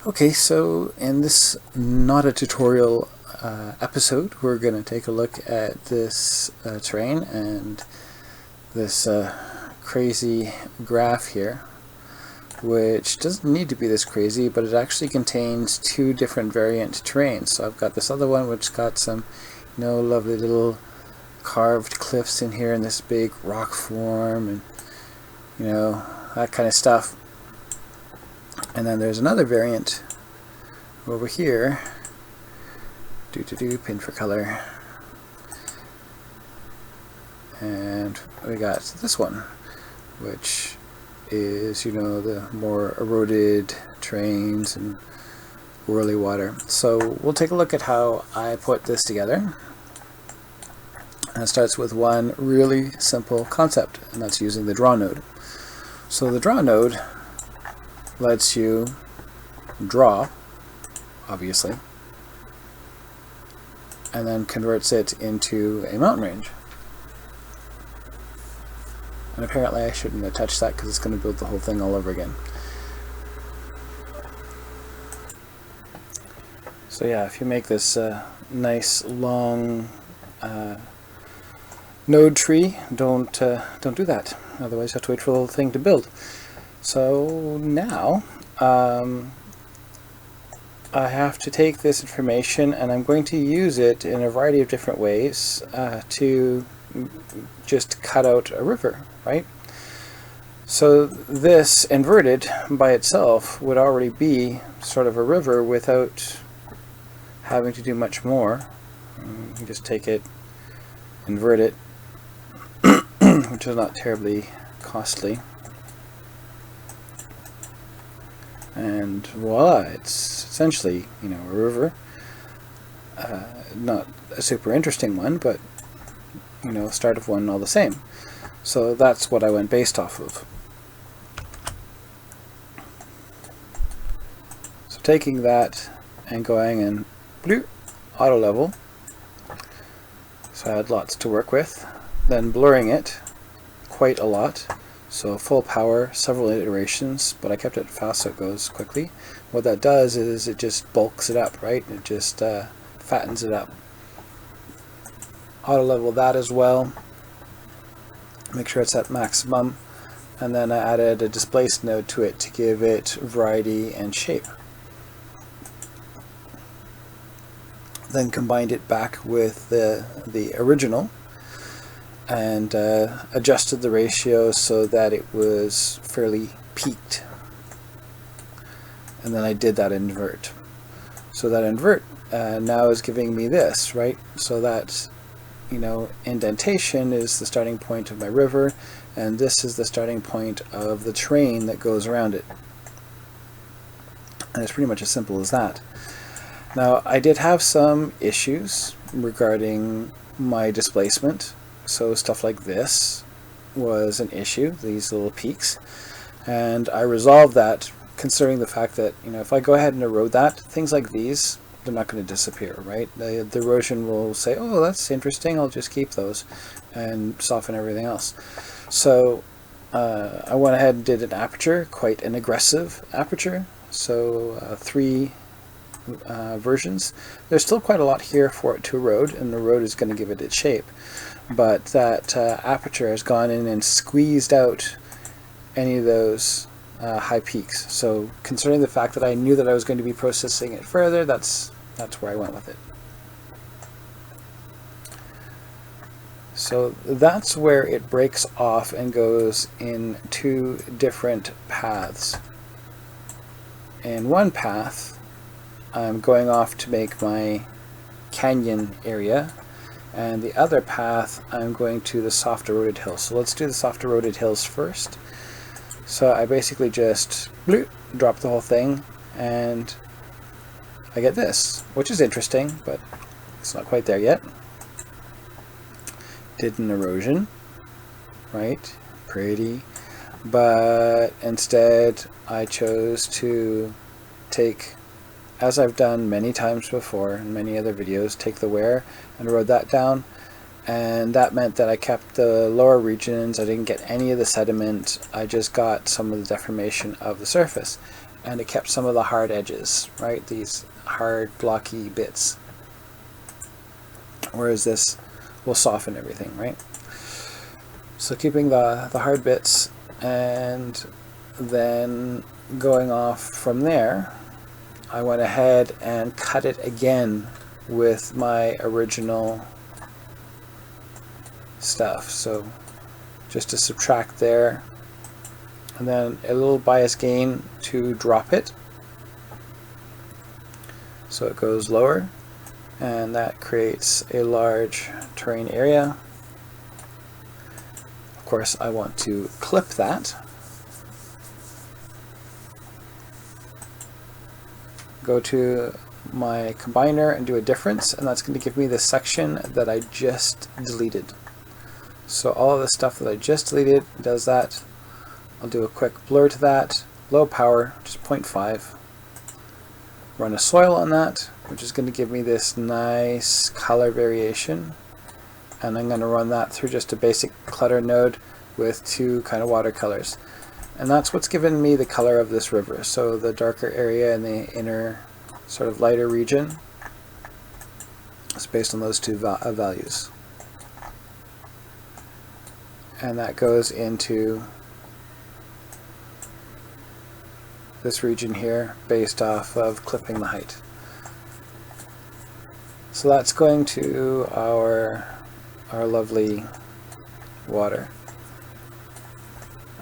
Okay, so in this not a tutorial episode, we're going to take a look at this terrain and this crazy graph here, which doesn't need to be this crazy, but it actually contains two different variant terrains. So I've got this other one which got some, lovely little carved cliffs in here and this big rock form and, that kind of stuff. And then there's another variant over here, pin for color, and we got this one, which is, the more eroded terrains and whirly water. So we'll take a look at how I put this together. And it starts with one really simple concept, and that's using the draw node. So the draw node lets you draw, obviously, and then converts it into a mountain range. And apparently I shouldn't have touched that because it's going to build the whole thing all over again. So yeah, if you make this nice long node tree, don't do that. Otherwise you have to wait for the whole thing to build. So now I have to take this information and I'm going to use it in a variety of different ways to just cut out a river, right? So this inverted by itself would already be sort of a river without having to do much more. You just take it, invert it, which is not terribly costly. And voila, it's essentially, a river. Not a super interesting one, but, start of one all the same. So that's what I went based off of. So taking that and going and bloop, auto level. So I had lots to work with. Then blurring it quite a lot. So full power, several iterations, but I kept it fast so it goes quickly. What that does is it just bulks it up, right? It just fattens it up. Auto level that as well. Make sure it's at maximum. And then I added a displaced node to it to give it variety and shape. Then combined it back with the original and adjusted the ratio so that it was fairly peaked. And then I did that invert. So that invert now is giving me this, right? So that, indentation is the starting point of my river, and this is the starting point of the terrain that goes around it. And it's pretty much as simple as that. Now, I did have some issues regarding my displacement. So stuff like this was an issue, these little peaks, and I resolved that considering the fact that, if I go ahead and erode that, things like these, they're not going to disappear, right? The erosion will say, oh, that's interesting, I'll just keep those and soften everything else. So I went ahead and did an aperture, quite an aggressive aperture, so 3 versions. There's still quite a lot here for it to erode, and the erode is going to give it its shape. But that aperture has gone in and squeezed out any of those high peaks. So considering the fact that I knew that I was going to be processing it further, that's where I went with it. So that's where it breaks off and goes in 2 different paths. In one path, I'm going off to make my canyon area, and the other path I'm going to the soft eroded hills. So let's do the soft eroded hills first. So I basically just bloop, drop the whole thing and I get this, which is interesting, but it's not quite there yet. Did an erosion, right? Pretty. But instead I chose to take, as I've done many times before in many other videos, take the wear and erode that down, and that meant that I kept the lower regions. I didn't get any of the sediment, I just got some of the deformation of the surface. and it kept some of the hard edges, right? These hard blocky bits. Whereas this will soften everything, right? So keeping the hard bits, and then going off from there, I went ahead and cut it again with my original stuff. So just to subtract there, and then a little bias gain to drop it so it goes lower, and that creates a large terrain area. Of course, I want to clip that. Go to my combiner and do a difference, and that's going to give me the section that I just deleted. So all of the stuff that I just deleted does that. I'll do a quick blur to that, low power, just 0.5. Run a soil on that, which is going to give me this nice color variation. And I'm going to run that through just a basic clutter node with 2 kind of watercolors. And that's what's given me the color of this river. So the darker area in the inner sort of lighter region is based on those 2 values. And that goes into this region here based off of clipping the height. So that's going to our lovely water.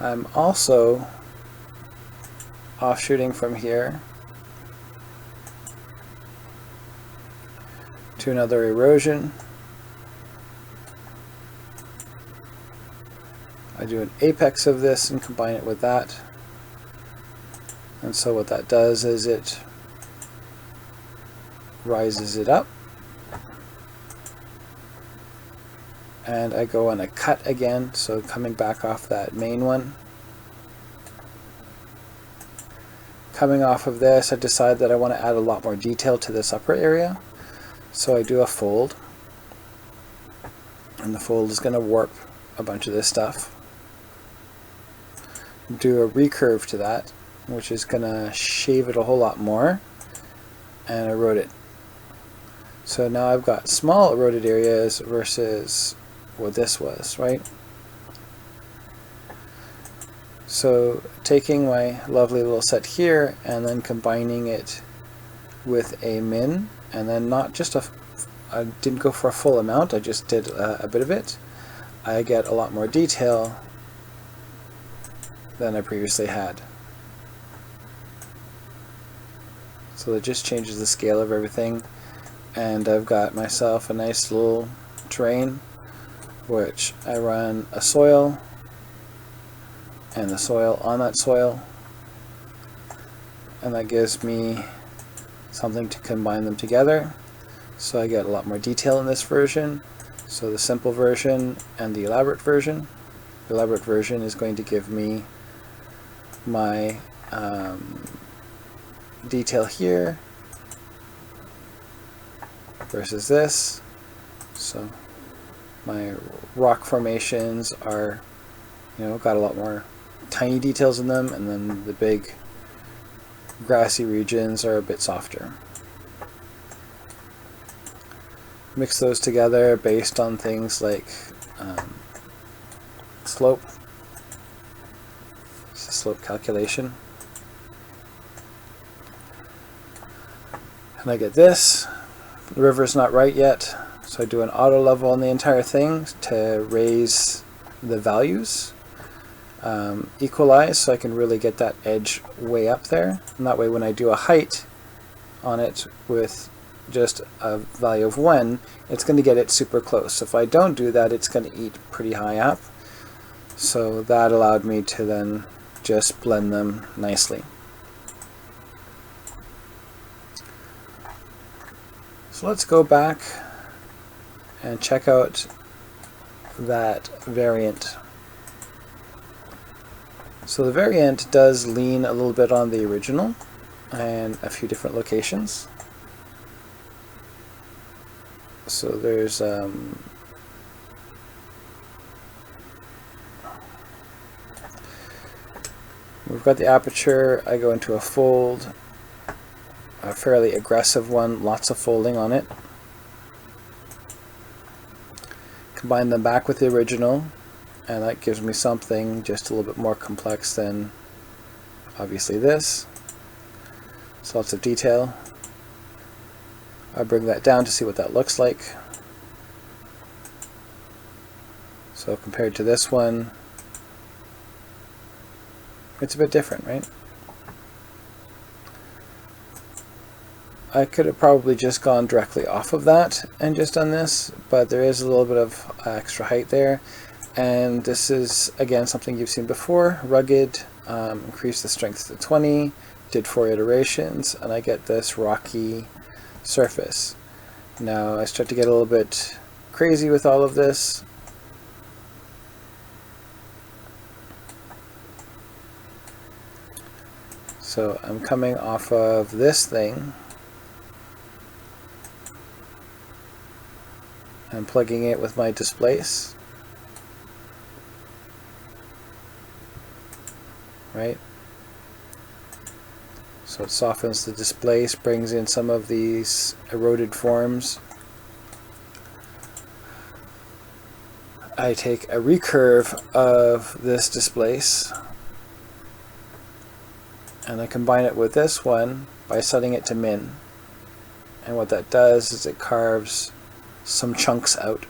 I'm also offshooting from here to another erosion. I do an apex of this and combine it with that. And so what that does is it rises it up. And I go on a cut again, so coming back off that main one. Coming off of this, I decide that I want to add a lot more detail to this upper area. So I do a fold. And the fold is going to warp a bunch of this stuff. Do a recurve to that, which is going to shave it a whole lot more, and erode it. So now I've got small eroded areas versus what this was, right? So taking my lovely little set here and then combining it with a min, and then not just I didn't go for a full amount, I just did a bit of it. I get a lot more detail than I previously had. So it just changes the scale of everything, and I've got myself a nice little terrain which I run a soil and the soil on that soil, and that gives me something to combine them together. So I get a lot more detail in this version. So the simple version and the elaborate version. The elaborate version is going to give me my detail here versus this. So my rock formations are, got a lot more tiny details in them, and then the big grassy regions are a bit softer. Mix those together based on things like slope. It's a slope calculation. And I get this. The river's not right yet, so I do an auto level on the entire thing to raise the values. Equalize, so I can really get that edge way up there, and that way when I do a height on it with just a value of 1, it's going to get it super close. If I don't do that, it's going to eat pretty high up. So that allowed me to then just blend them nicely. So let's go back and check out that variant. So the variant does lean a little bit on the original and a few different locations. So there's We've got the aperture. I go into a fold, a fairly aggressive one, lots of folding on it. Combine them back with the original, and that gives me something just a little bit more complex than obviously this. So lots of detail. I bring that down to see what that looks like. So compared to this one, it's a bit different, right? I could have probably just gone directly off of that and just done this, but there is a little bit of extra height there. And this is, again, something you've seen before. Rugged, increase the strength to 20, did 4 iterations, and I get this rocky surface. Now I start to get a little bit crazy with all of this. So I'm coming off of this thing. I'm plugging it with my displace, right? So it softens the displace, brings in some of these eroded forms. I take a recurve of this displace and I combine it with this one by setting it to min. And what that does is it carves some chunks out.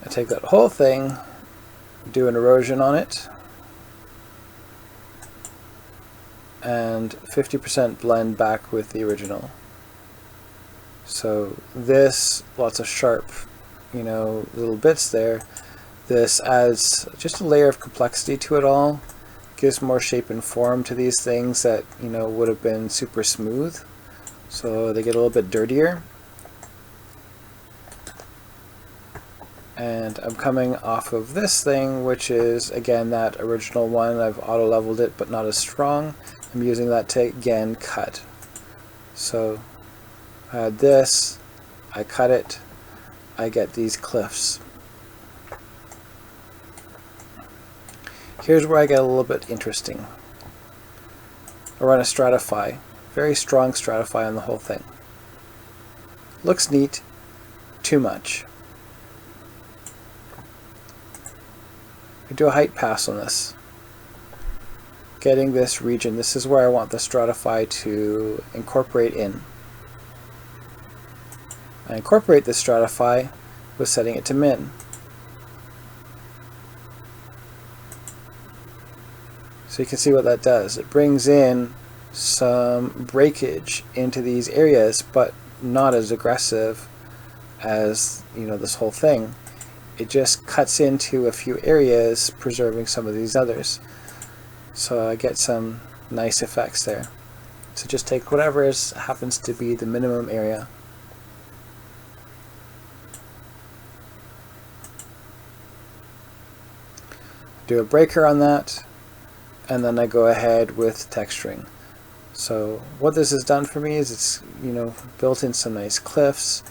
I take that whole thing, do an erosion on it, and 50% blend back with the original. So this, lots of sharp, little bits there. This adds just a layer of complexity to it all, gives more shape and form to these things that, would have been super smooth. So they get a little bit dirtier. And I'm coming off of this thing, which is, again, that original one. I've auto-leveled it, but not as strong. I'm using that to, again, cut. So I had this, I cut it, I get these cliffs. Here's where I get a little bit interesting. I run a stratify, very strong stratify on the whole thing. Looks neat, too much. I do a height pass on this. Getting this region, this is where I want the stratify to incorporate in. I incorporate the stratify with setting it to min. So you can see what that does. It brings in some breakage into these areas, but not as aggressive as this whole thing. It just cuts into a few areas, preserving some of these others. So I get some nice effects there. So just take whatever happens to be the minimum area. Do a breaker on that, and then I go ahead with texturing. So what this has done for me is it's built in some nice cliffs,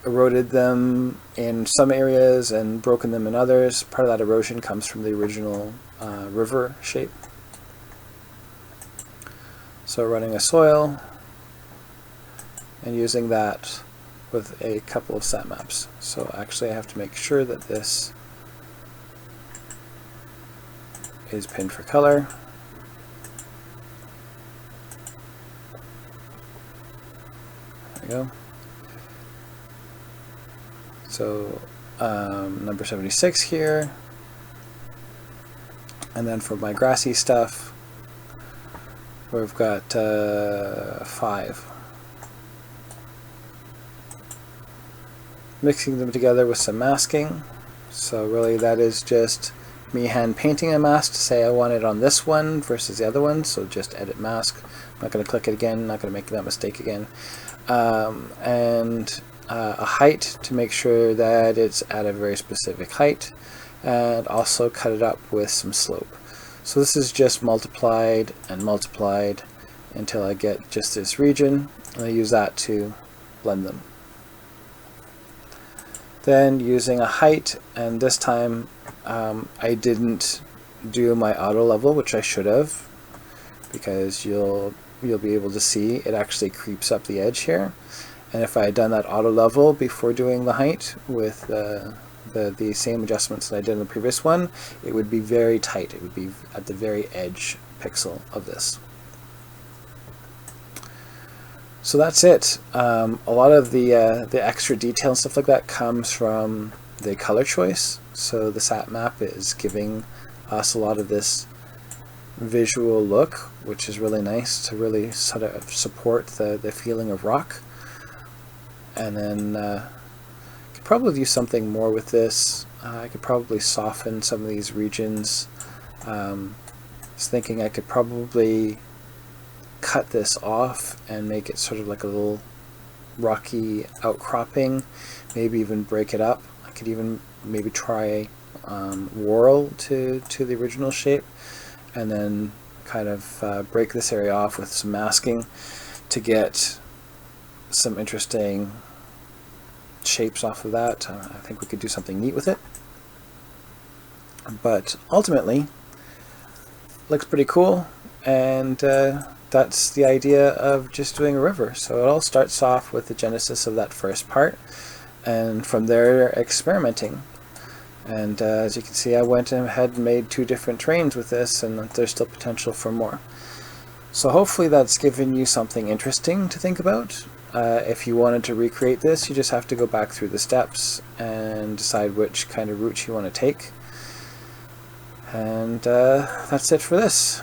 eroded them in some areas and broken them in others. Part of that erosion comes from the original river shape. So running a soil and using that with a couple of sat maps. So actually I have to make sure that this is pinned for color. There we go. So number 76 here. And then for my grassy stuff, we've got 5. Mixing them together with some masking. So really that is just me hand painting a mask to say I want it on this one versus the other one. So just edit mask. I'm not going to click it again, not going to make that mistake again. And a height to make sure that it's at a very specific height, and also cut it up with some slope. So this is just multiplied and multiplied until I get just this region, and I use that to blend them. Then using a height, and this time I didn't do my auto level, which I should have, because you'll be able to see it actually creeps up the edge here. And if I had done that auto level before doing the height with the same adjustments that I did in the previous one, it would be very tight. It would be at the very edge pixel of this. So that's it. A lot of the extra detail and stuff like that comes from the color choice. So the sat map is giving us a lot of this visual look, which is really nice to really sort of support the feeling of rock. And then could probably do something more with this. I could probably soften some of these regions. I was thinking I could probably cut this off and make it sort of like a little rocky outcropping, maybe even break it up. I could even maybe try whorl to the original shape, and then kind of break this area off with some masking to get some interesting shapes off of that. I think we could do something neat with it, but ultimately looks pretty cool. And that's the idea of just doing a river. So it all starts off with the genesis of that first part, and from there experimenting. And as you can see, I went ahead and made 2 different trains with this, and there's still potential for more. So hopefully that's given you something interesting to think about. If you wanted to recreate this, you just have to go back through the steps and decide which kind of route you want to take. And that's it for this.